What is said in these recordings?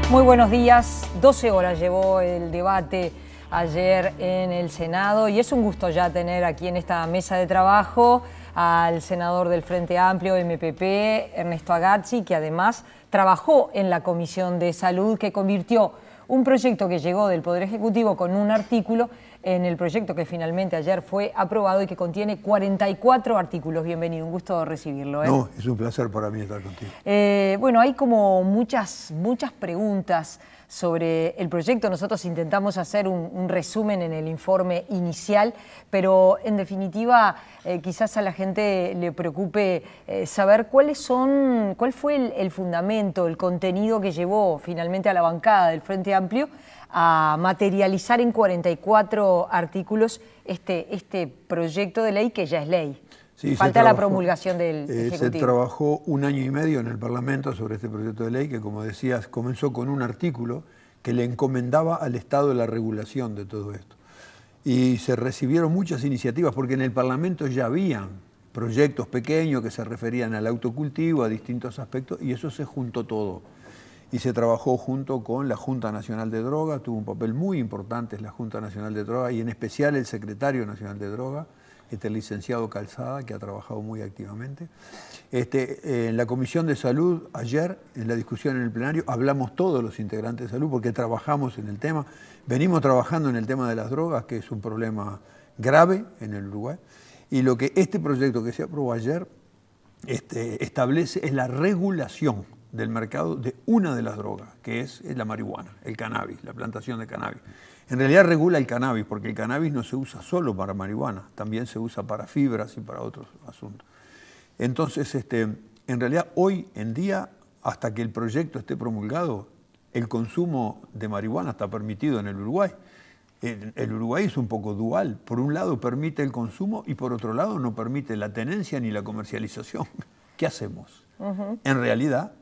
Muy buenos días. 12 horas llevó el debate ayer en el Senado y es un gusto ya tener aquí en esta mesa de trabajo al senador del Frente Amplio, MPP, Ernesto Agazzi, que además trabajó en la Comisión de Salud, que convirtió un proyecto que llegó del Poder Ejecutivo con un artículo en el proyecto que finalmente ayer fue aprobado y que contiene 44 artículos. Bienvenido, un gusto recibirlo. No, es un placer para mí estar contigo. Bueno, hay como muchas preguntas sobre el proyecto. Nosotros intentamos hacer un resumen en el informe inicial, pero en definitiva quizás a la gente le preocupe saber cuál fue el fundamento, el contenido que llevó finalmente a la bancada del Frente Amplio a materializar en 44 artículos este proyecto de ley que ya es ley. Sí, falta la promulgación del Ejecutivo. Se trabajó 1 año y medio en el Parlamento sobre este proyecto de ley que, como decías, comenzó con un artículo que le encomendaba al Estado la regulación de todo esto. Y se recibieron muchas iniciativas porque en el Parlamento ya habían proyectos pequeños que se referían al autocultivo, a distintos aspectos, y eso se juntó todo. Y se trabajó junto con la Junta Nacional de Drogas, tuvo un papel muy importante la Junta Nacional de Drogas y en especial el Secretario Nacional de Drogas, el licenciado Calzada, que ha trabajado muy activamente. En la Comisión de Salud, ayer, en la discusión en el plenario, hablamos todos los integrantes de salud porque trabajamos en el tema. Venimos trabajando en el tema de las drogas, que es un problema grave en el Uruguay. Y lo que este proyecto que se aprobó ayer establece es la regulación del mercado de una de las drogas, que es la marihuana, el cannabis, la plantación de cannabis. En realidad regula el cannabis, porque el cannabis no se usa solo para marihuana, también se usa para fibras y para otros asuntos. Entonces, en realidad hoy en día, hasta que el proyecto esté promulgado, el consumo de marihuana está permitido en el Uruguay. El Uruguay es un poco dual. Por un lado permite el consumo y por otro lado no permite la tenencia ni la comercialización. ¿Qué hacemos? En realidad,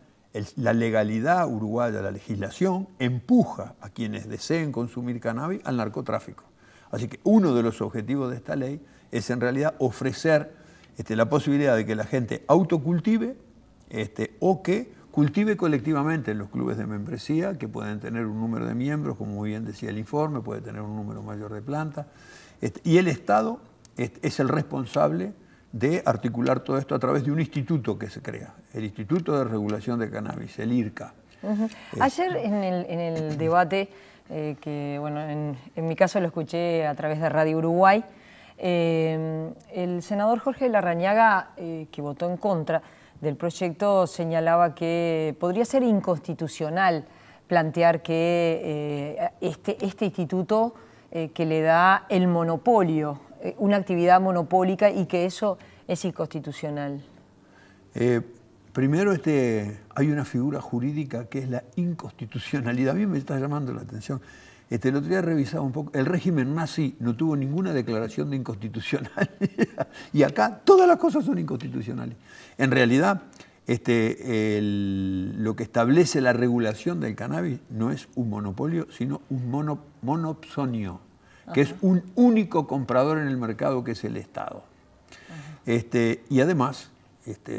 la legalidad uruguaya, la legislación, empuja a quienes deseen consumir cannabis al narcotráfico. Así que uno de los objetivos de esta ley es en realidad ofrecer la posibilidad de que la gente autocultive o que cultive colectivamente en los clubes de membresía, que pueden tener un número de miembros, como muy bien decía el informe, puede tener un número mayor de plantas. Y el Estado es el responsable de articular todo esto a través de un instituto que se crea, el Instituto de Regulación de Cannabis, el IRCA. Ayer en el debate, que bueno, en mi caso lo escuché a través de Radio Uruguay, el senador Jorge Larrañaga, que votó en contra del proyecto, señalaba que podría ser inconstitucional plantear que este instituto que le da el monopolio, una actividad monopólica, y que eso es inconstitucional. Primero, hay una figura jurídica que es la inconstitucionalidad. A mí me está llamando la atención. El otro día revisaba un poco. El régimen nazi no tuvo ninguna declaración de inconstitucionalidad. Y acá todas las cosas son inconstitucionales. En realidad, lo que establece la regulación del cannabis no es un monopolio, sino un monopsonio, que es un único comprador en el mercado, que es el Estado. Y además,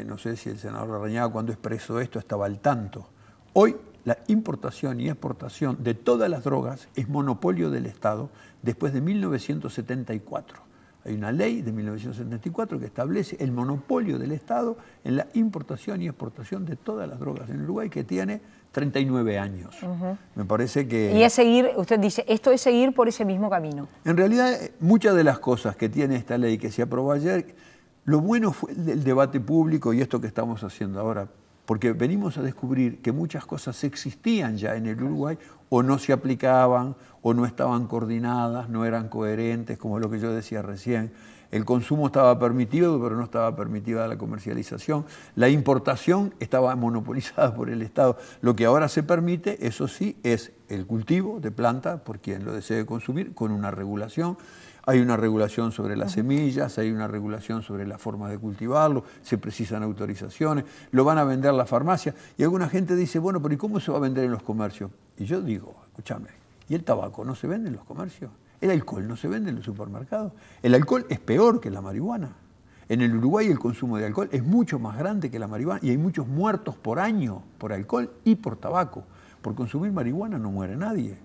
no sé si el senador Larrañaga, cuando expresó esto, estaba al tanto. Hoy la importación y exportación de todas las drogas es monopolio del Estado después de 1974. Hay una ley de 1974 que establece el monopolio del Estado en la importación y exportación de todas las drogas en Uruguay, que tiene 39 años. Me parece que... Y es seguir, usted dice, esto es seguir por ese mismo camino. En realidad, muchas de las cosas que tiene esta ley que se aprobó ayer, lo bueno fue el debate público y esto que estamos haciendo ahora, porque venimos a descubrir que muchas cosas existían ya en el Uruguay o no se aplicaban o no estaban coordinadas, no eran coherentes, como lo que yo decía recién. El consumo estaba permitido, pero no estaba permitida la comercialización. La importación estaba monopolizada por el Estado. Lo que ahora se permite, eso sí, es el cultivo de planta por quien lo desee consumir, con una regulación. Hay una regulación sobre las semillas, hay una regulación sobre la forma de cultivarlo, se precisan autorizaciones, lo van a vender la farmacia. Y alguna gente dice, bueno, pero ¿y cómo se va a vender en los comercios? Y yo digo, escúchame, ¿y el tabaco no se vende en los comercios? ¿El alcohol no se vende en los supermercados? El alcohol es peor que la marihuana. En el Uruguay el consumo de alcohol es mucho más grande que la marihuana y hay muchos muertos por año por alcohol y por tabaco. Por consumir marihuana no muere nadie.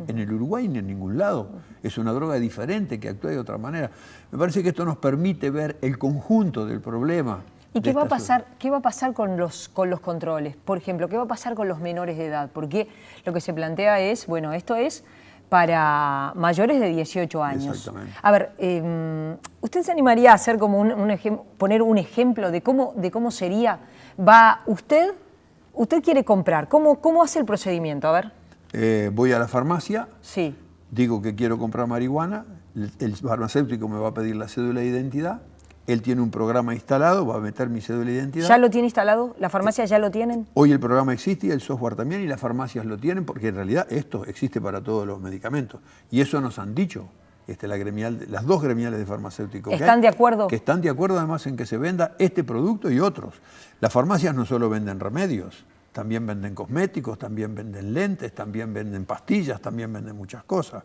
En el Uruguay ni en ningún lado. Es una droga diferente que actúa de otra manera. Me parece que esto nos permite ver el conjunto del problema. ¿Y qué va a pasar con los controles? Por ejemplo, ¿qué va a pasar con los menores de edad? Porque lo que se plantea es, bueno, esto es para mayores de 18 años. Exactamente. A ver, ¿usted se animaría a hacer como poner un ejemplo de cómo sería? ¿Usted quiere comprar? ¿Cómo hace el procedimiento? A ver. Voy a la farmacia, sí. Digo que quiero comprar marihuana, el farmacéutico me va a pedir la cédula de identidad, él tiene un programa instalado, va a meter mi cédula de identidad. ¿Ya lo tiene instalado? ¿Las farmacias ya lo tienen? Hoy el programa existe y el software también, y las farmacias lo tienen, porque en realidad esto existe para todos los medicamentos. Y eso nos han dicho las dos gremiales de farmacéuticos. ¿Están de acuerdo? Que están de acuerdo además en que se venda este producto y otros. Las farmacias no solo venden remedios, también venden cosméticos, también venden lentes, también venden pastillas, también venden muchas cosas.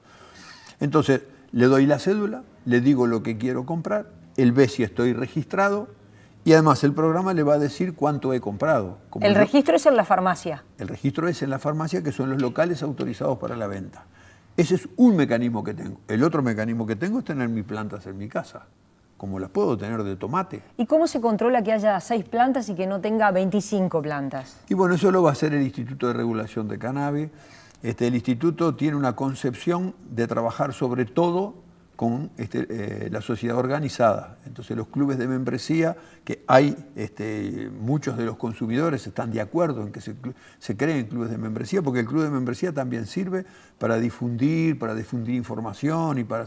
Entonces, le doy la cédula, le digo lo que quiero comprar, él ve si estoy registrado y además el programa le va a decir cuánto he comprado. ¿El registro es en la farmacia? El registro es en la farmacia, que son los locales autorizados para la venta. Ese es un mecanismo que tengo. El otro mecanismo que tengo es tener mis plantas en mi casa, como las puedo tener de tomate. ¿Y cómo se controla que haya 6 plantas y que no tenga 25 plantas? Y bueno, eso lo va a hacer el Instituto de Regulación de Cannabis. El instituto tiene una concepción de trabajar sobre todo con la sociedad organizada. Entonces los clubes de membresía, que hay muchos de los consumidores están de acuerdo en que se creen clubes de membresía, porque el club de membresía también sirve para difundir información y para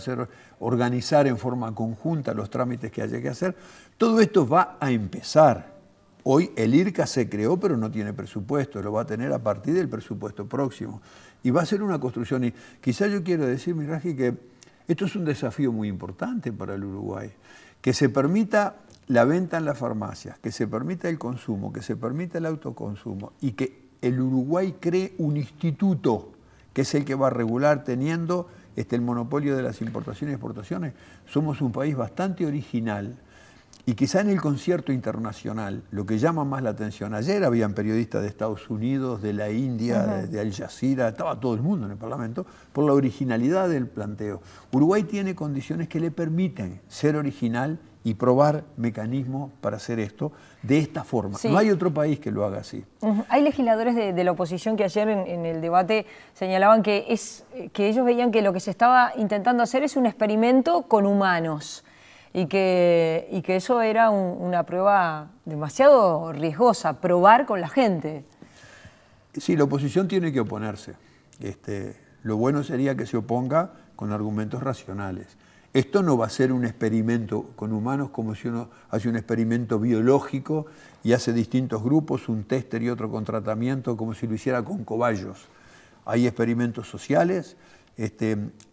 organizar en forma conjunta los trámites que haya que hacer. Todo esto va a empezar. Hoy el IRCA se creó, pero no tiene presupuesto, lo va a tener a partir del presupuesto próximo. Y va a ser una construcción. Y quizás yo quiero decir, Miraji, que esto es un desafío muy importante para el Uruguay. Que se permita la venta en las farmacias, que se permita el consumo, que se permita el autoconsumo y que el Uruguay cree un instituto que es el que va a regular teniendo el monopolio de las importaciones y exportaciones. Somos un país bastante original. Y quizá en el concierto internacional, lo que llama más la atención, ayer habían periodistas de Estados Unidos, de la India, de Al Jazeera, estaba todo el mundo en el Parlamento, por la originalidad del planteo. Uruguay tiene condiciones que le permiten ser original y probar mecanismos para hacer esto de esta forma. Sí. No hay otro país que lo haga así. Hay legisladores de la oposición que ayer en el debate señalaban que ellos veían que lo que se estaba intentando hacer es un experimento con humanos. Y que eso era una prueba demasiado riesgosa, probar con la gente. Sí, la oposición tiene que oponerse. Lo bueno sería que se oponga con argumentos racionales. Esto no va a ser un experimento con humanos como si uno hace un experimento biológico y hace distintos grupos, un téster y otro con tratamiento, como si lo hiciera con cobayos. Hay experimentos sociales,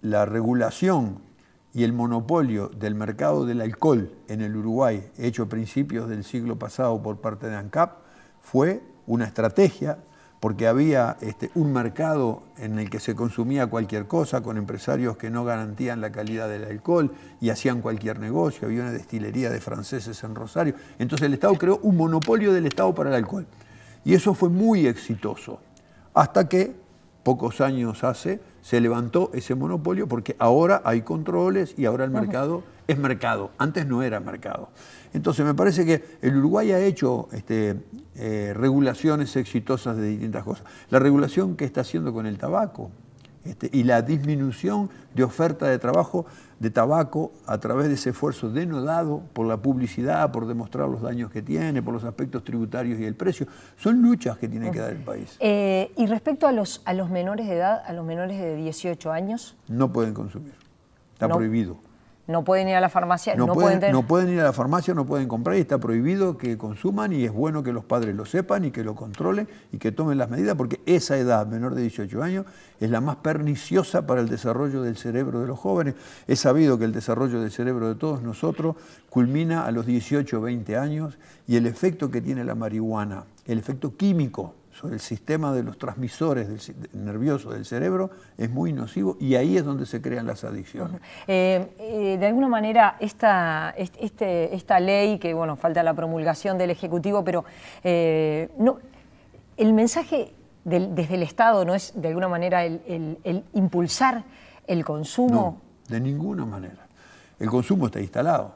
la regulación y el monopolio del mercado del alcohol en el Uruguay, hecho a principios del siglo pasado por parte de ANCAP, fue una estrategia, porque había un mercado en el que se consumía cualquier cosa, con empresarios que no garantían la calidad del alcohol y hacían cualquier negocio. Había una destilería de franceses en Rosario. Entonces el Estado creó un monopolio del Estado para el alcohol. Y eso fue muy exitoso, hasta que pocos años se levantó ese monopolio porque ahora hay controles y ahora el mercado es mercado. Antes no era mercado. Entonces me parece que el Uruguay ha hecho regulaciones exitosas de distintas cosas. La regulación que está haciendo con el tabaco y la disminución de oferta de trabajo de tabaco a través de ese esfuerzo denodado por la publicidad, por demostrar los daños que tiene, por los aspectos tributarios y el precio, son luchas que tiene que dar el país. Y respecto a los menores de edad, a los menores de 18 años... No pueden consumir, está prohibido. No pueden ir a la farmacia, no pueden ir a la farmacia, no pueden comprar y está prohibido que consuman y es bueno que los padres lo sepan y que lo controlen y que tomen las medidas porque esa edad, menor de 18 años, es la más perniciosa para el desarrollo del cerebro de los jóvenes. Es sabido que el desarrollo del cerebro de todos nosotros culmina a los 18 o 20 años y el efecto que tiene la marihuana, el efecto químico sobre el sistema de los transmisores nerviosos del cerebro es muy nocivo y ahí es donde se crean las adicciones. De alguna manera esta ley, que bueno, falta la promulgación del Ejecutivo, pero el mensaje desde el Estado no es de alguna manera el impulsar el consumo? No, de ninguna manera. El consumo está instalado.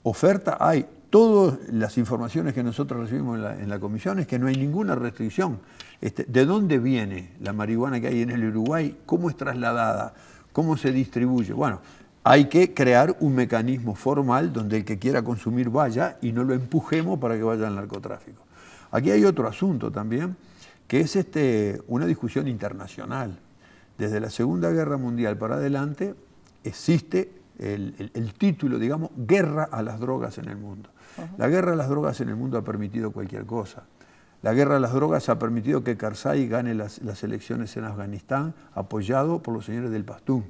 Oferta hay. Todas las informaciones que nosotros recibimos en la comisión es que no hay ninguna restricción. ¿De dónde viene la marihuana que hay en el Uruguay? ¿Cómo es trasladada? ¿Cómo se distribuye? Bueno, hay que crear un mecanismo formal donde el que quiera consumir vaya y no lo empujemos para que vaya al narcotráfico. Aquí hay otro asunto también, que es una discusión internacional. Desde la Segunda Guerra Mundial para adelante existe el título, digamos, guerra a las drogas en el mundo. La guerra a las drogas en el mundo ha permitido cualquier cosa. La guerra a las drogas ha permitido que Karzai gane las elecciones en Afganistán, apoyado por los señores del Pastún.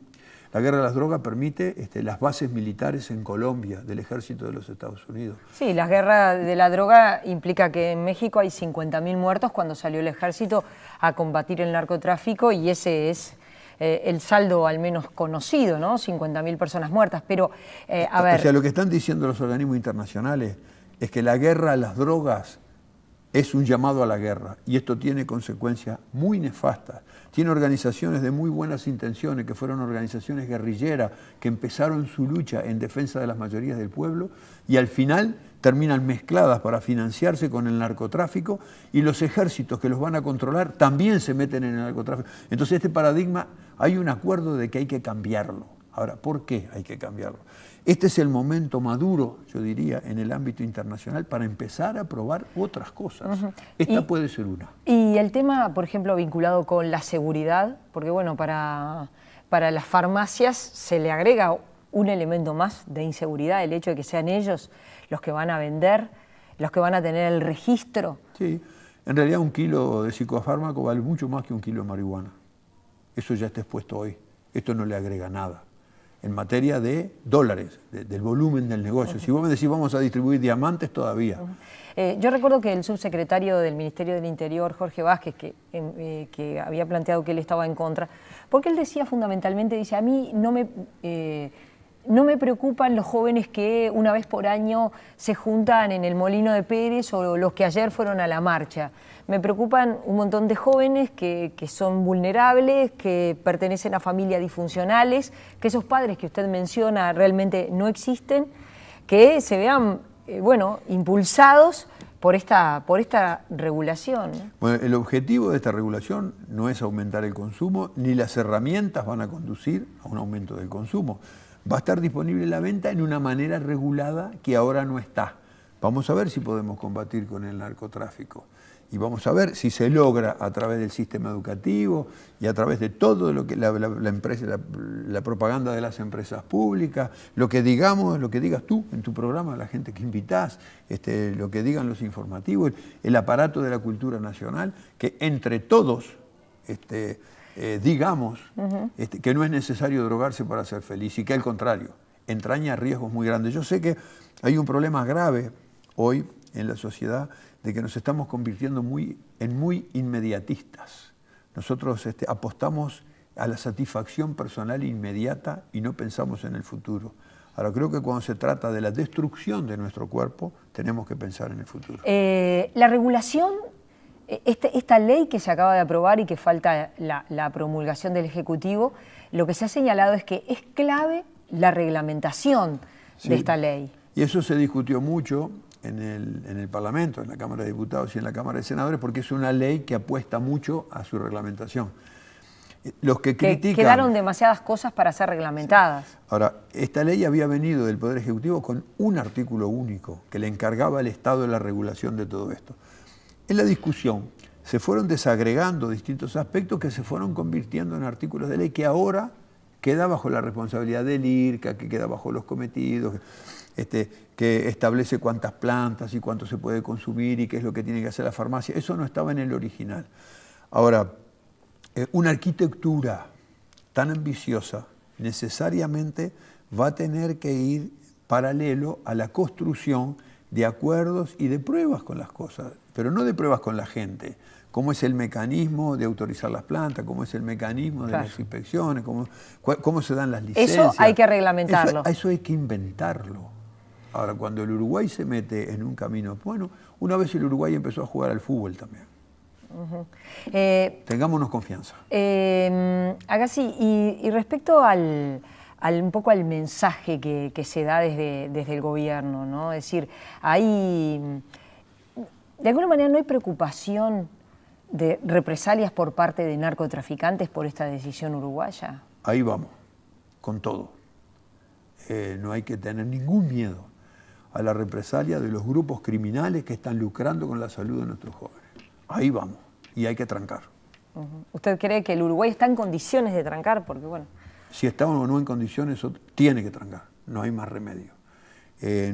La guerra a las drogas permite las bases militares en Colombia del ejército de los Estados Unidos. Sí, la guerra de la droga implica que en México hay 50.000 muertos cuando salió el ejército a combatir el narcotráfico, y ese es el saldo al menos conocido, ¿no? 50.000 personas muertas. Pero, a ver... O sea, lo que están diciendo los organismos internacionales es que la guerra a las drogas es un llamado a la guerra, y esto tiene consecuencias muy nefastas. Tiene organizaciones de muy buenas intenciones, que fueron organizaciones guerrilleras, que empezaron su lucha en defensa de las mayorías del pueblo, y al final terminan mezcladas para financiarse con el narcotráfico, y los ejércitos que los van a controlar también se meten en el narcotráfico. Entonces este paradigma, hay un acuerdo de que hay que cambiarlo. Ahora, ¿por qué hay que cambiarlo? Este es el momento maduro, yo diría, en el ámbito internacional para empezar a probar otras cosas. Esta puede ser una. Y el tema, por ejemplo, vinculado con la seguridad, porque bueno, para las farmacias se le agrega un elemento más de inseguridad, el hecho de que sean ellos los que van a vender, los que van a tener el registro. Sí, en realidad un kilo de psicofármaco vale mucho más que un kilo de marihuana. Eso ya está expuesto hoy. Esto no le agrega nada. En materia de dólares, del volumen del negocio. Si vos me decís vamos a distribuir diamantes, todavía. Yo recuerdo que el subsecretario del Ministerio del Interior, Jorge Vázquez, que había planteado que él estaba en contra, porque él decía fundamentalmente, dice, a mí no me preocupan los jóvenes que una vez por año se juntan en el Molino de Pérez o los que ayer fueron a la marcha. Me preocupan un montón de jóvenes que son vulnerables, que pertenecen a familias disfuncionales, que esos padres que usted menciona realmente no existen, que se vean impulsados por esta regulación. Bueno, el objetivo de esta regulación no es aumentar el consumo, ni las herramientas van a conducir a un aumento del consumo. Va a estar disponible la venta en una manera regulada que ahora no está. Vamos a ver si podemos combatir con el narcotráfico. Y vamos a ver si se logra a través del sistema educativo y a través de todo lo que la propaganda de las empresas públicas, lo que digamos, lo que digas tú en tu programa, la gente que invitás, lo que digan los informativos, el aparato de la cultura nacional, que entre todos digamos que no es necesario drogarse para ser feliz y que al contrario, entraña riesgos muy grandes. Yo sé que hay un problema grave hoy en la sociedad de que nos estamos convirtiendo en muy inmediatistas. Nosotros apostamos a la satisfacción personal inmediata y no pensamos en el futuro. Ahora, creo que cuando se trata de la destrucción de nuestro cuerpo, tenemos que pensar en el futuro. La regulación, esta ley que se acaba de aprobar y que falta la promulgación del Ejecutivo, lo que se ha señalado es que es clave la reglamentación de esta ley. Y eso se discutió mucho en el Parlamento, en la Cámara de Diputados y en la Cámara de Senadores, porque es una ley que apuesta mucho a su reglamentación. Los que critican... Quedaron demasiadas cosas para ser reglamentadas. Ahora, esta ley había venido del Poder Ejecutivo con un artículo único que le encargaba al Estado de la regulación de todo esto. En la discusión se fueron desagregando distintos aspectos que se fueron convirtiendo en artículos de ley que ahora queda bajo la responsabilidad del IRCA, que queda bajo los cometidos, que establece cuántas plantas y cuánto se puede consumir y qué es lo que tiene que hacer la farmacia. Eso no estaba en el original. Ahora, una arquitectura tan ambiciosa necesariamente va a tener que ir paralelo a la construcción de acuerdos y de pruebas con las cosas, pero no de pruebas con la gente. Cómo es el mecanismo de autorizar las plantas, cómo es el mecanismo de las inspecciones, cómo se dan las licencias. Eso hay que reglamentarlo. Eso hay que inventarlo. Ahora, cuando el Uruguay se mete en un camino, bueno, una vez el Uruguay empezó a jugar al fútbol también. Tengámonos confianza. Agassi, y respecto un poco al mensaje que se da desde el gobierno, ¿no? Es decir, de alguna manera no hay preocupación de represalias por parte de narcotraficantes por esta decisión uruguaya. Ahí vamos, con todo. No hay que tener ningún miedo a la represalia de los grupos criminales que están lucrando con la salud de nuestros jóvenes. Ahí vamos, y hay que trancar. ¿Usted cree que el Uruguay está en condiciones de trancar? Porque bueno... Si estamos o no en condiciones, tiene que trancar, no hay más remedio.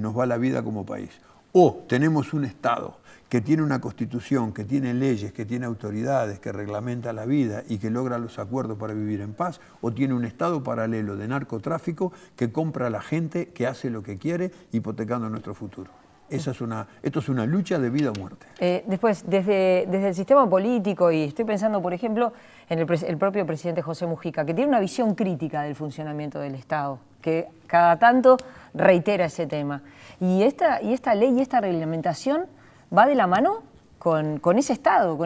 Nos va la vida como país. O tenemos un Estado que tiene una constitución, que tiene leyes, que tiene autoridades, que reglamenta la vida y que logra los acuerdos para vivir en paz, o tiene un Estado paralelo de narcotráfico que compra a la gente, que hace lo que quiere, hipotecando nuestro futuro. Esto es una lucha de vida o muerte. Después, desde el sistema político, y estoy pensando, por ejemplo, en el propio presidente José Mujica, que tiene una visión crítica del funcionamiento del Estado, que cada tanto reitera ese tema. Y esta ley y esta reglamentación va de la mano con ese Estado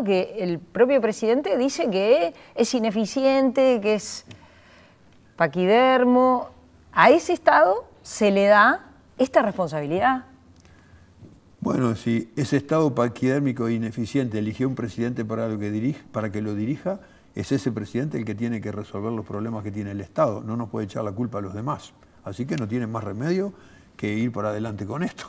que el propio presidente dice que es ineficiente, que es paquidermo. A ese Estado se le da esta responsabilidad. Bueno, si ese Estado paquidérmico e ineficiente eligió un presidente para que lo dirija, es ese presidente el que tiene que resolver los problemas que tiene el Estado. No nos puede echar la culpa a los demás. Así que no tiene más remedio que ir para adelante con esto.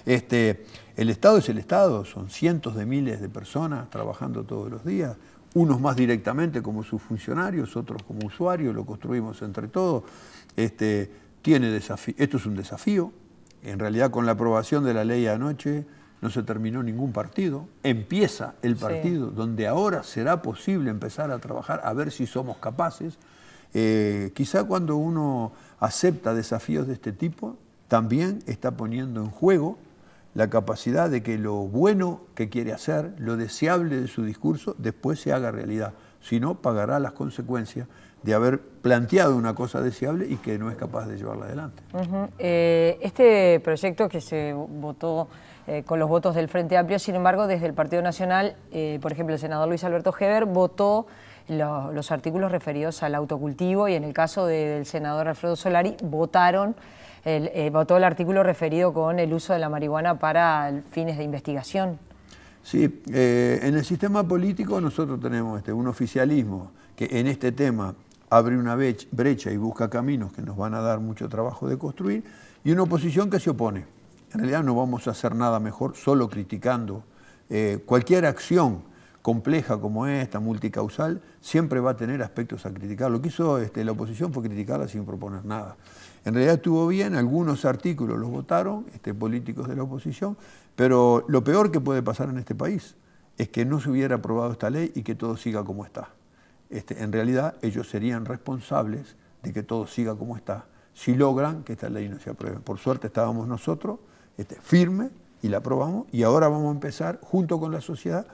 El Estado es el Estado, son cientos de miles de personas trabajando todos los días, unos más directamente como sus funcionarios, otros como usuarios, lo construimos entre todos. Esto es un desafío. En realidad, con la aprobación de la ley anoche no se terminó ningún partido. Empieza el partido, donde ahora será posible empezar a trabajar, a ver si somos capaces. Quizá cuando uno acepta desafíos de este tipo, también está poniendo en juego la capacidad de que lo bueno que quiere hacer, lo deseable de su discurso, después se haga realidad. Si no, pagará las consecuencias de haber planteado una cosa deseable y que no es capaz de llevarla adelante. Este proyecto que se votó con los votos del Frente Amplio, sin embargo, desde el Partido Nacional, por ejemplo, el senador Luis Alberto Heber votó los artículos referidos al autocultivo, y en el caso del senador Alfredo Solari votó el artículo referido con el uso de la marihuana para fines de investigación. Sí, en el sistema político nosotros tenemos un oficialismo que en este tema abre una brecha y busca caminos que nos van a dar mucho trabajo de construir, y una oposición que se opone. En realidad no vamos a hacer nada mejor solo criticando. Cualquier acción compleja como esta, multicausal, siempre va a tener aspectos a criticar. Lo que hizo la oposición fue criticarla sin proponer nada. En realidad estuvo bien, algunos artículos los votaron políticos de la oposición, pero lo peor que puede pasar en este país es que no se hubiera aprobado esta ley y que todo siga como está. En realidad ellos serían responsables de que todo siga como está si logran que esta ley no se apruebe. Por suerte estábamos nosotros firmes y la aprobamos, y ahora vamos a empezar junto con la sociedad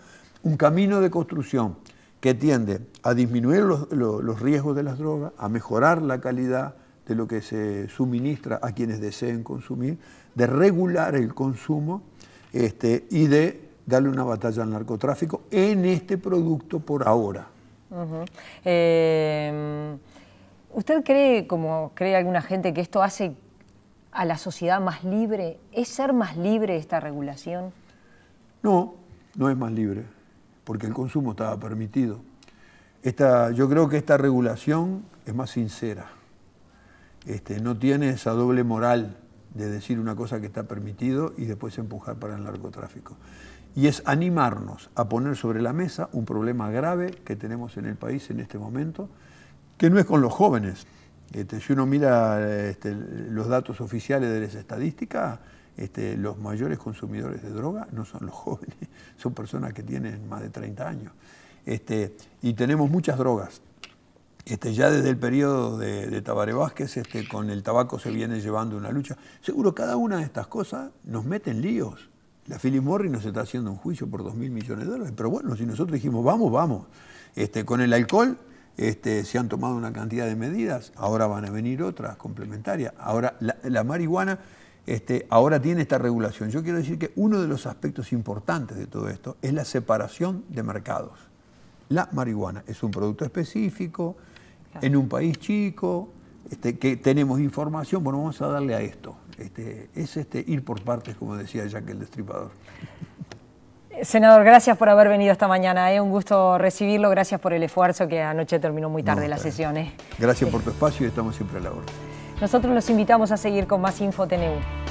un camino de construcción que tiende a disminuir los riesgos de las drogas, a mejorar la calidad de lo que se suministra a quienes deseen consumir, de regular el consumo y de darle una batalla al narcotráfico en este producto por ahora. ¿Usted cree, como cree alguna gente, que esto hace a la sociedad más libre? ¿Es ser más libre esta regulación? No, no es más libre, porque el consumo estaba permitido. Yo creo que esta regulación es más sincera. No tiene esa doble moral de decir una cosa que está permitido y después empujar para el narcotráfico. Y es animarnos a poner sobre la mesa un problema grave que tenemos en el país en este momento, que no es con los jóvenes. Si uno mira los datos oficiales de las estadísticas, los mayores consumidores de droga no son los jóvenes, son personas que tienen más de 30 años. Y tenemos muchas drogas. Ya desde el periodo de Tabaré Vázquez, con el tabaco se viene llevando una lucha. Seguro cada una de estas cosas nos mete en líos. La Philip Morris nos está haciendo un juicio por 2.000 millones de dólares, pero bueno, si nosotros dijimos vamos, vamos. Con el alcohol se han tomado una cantidad de medidas, ahora van a venir otras complementarias. Ahora la marihuana ahora tiene esta regulación. Yo quiero decir que uno de los aspectos importantes de todo esto es la separación de mercados. La marihuana es un producto específico, en un país chico, que tenemos información, bueno, vamos a darle a esto. Es ir por partes, como decía Jack el Destripador. Senador, gracias por haber venido esta mañana. Un gusto recibirlo. Gracias por el esfuerzo, que anoche terminó muy tarde la sesión. Gracias por tu espacio y estamos siempre a la orden. Nosotros los invitamos a seguir con más InfoTNU.